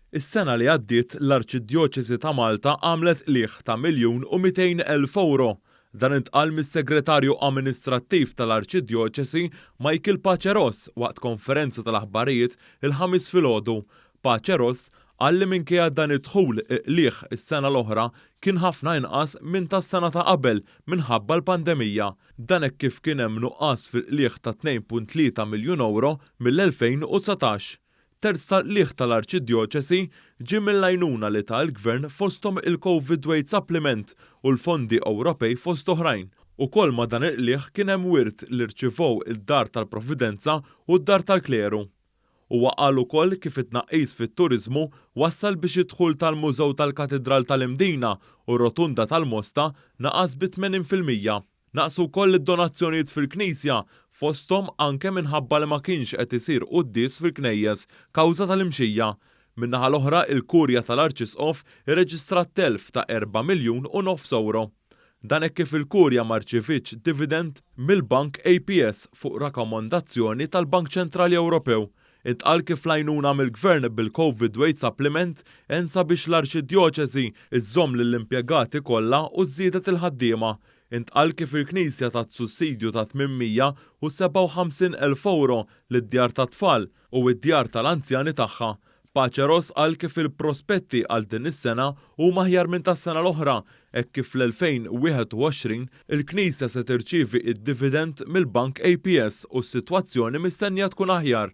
Is-sena li għaddiet l-Arċidjoċesi ta' Malta għamlet qlieħ ta' €1,200,000. Dan intqal mis-Segretarju Amministrattiv tal-Arċidjoċesi Michael Paċeros waqt konferenza tal-aħbarijiet il-ħamis filgħodu. Paċeros qal li minkejja dan id-dħul qlieħ is-sena l-oħra kien ħafna inqas minn tas-sena ta' qabel minħabba l-pandemija. Dan hekk kif kien hemm nuqqas fil-qlieħ ta' €2.3 miljun mill-2019. Terz tal-qlieħ tal-Arċidjoċesi ġie mill-għajnuna li ta' l-Gvern fosthom il-Covid Weight Supplement u l-fondi Ewropej fost oħrajn. Ukoll ma' dan il-qlieħ kien hemm wirt li rċivew id-Dar tal-Provvidenza u d-Dar tal-Kleru. Huwa qal ukoll kif it-tnaqqis fit-turiżmu wassal biex id-dħul tal-Mużew tal-Katedral tal-Imdina u r-Rotunda tal-Mosta naqas b'80%. Naqsu wkoll id-donazzjonijiet fil-Knisja fosthom anke minħabba li ma kienx qed isir qudies fil-knejjes kawża tal-imxija. Min-naħa l-oħra il-Kurja tal-Arċisqof irreġistrat telf ta' €4,5 miljun. Dan hekk kif il-Kurja ma rċevitx dividend mill-Bank APS fuq rakkomandazzjoni tal-Bank Ċentrali Ewropew. Intqal kif l-għajnuna mill-Gvern bil-Covid Weight Supplement ensa biex l-Arċidjoċesi iżżomm lill-impjegati kollha u żiedet il-ħaddiema. Intqal kif il-Knisja tat sussidju ta' €857,000 lid-djar tat-tfal u d-djar tal-anzjani tagħha. Paċeros qal kif il-prospetti għal din is-sena huma aħjar minn tas-sena l-oħra hekk kif fl-2021 il-Knisja se tirċievi id-dividend mill-Bank APS u s-sitwazzjoni mistennija tkun aħjar.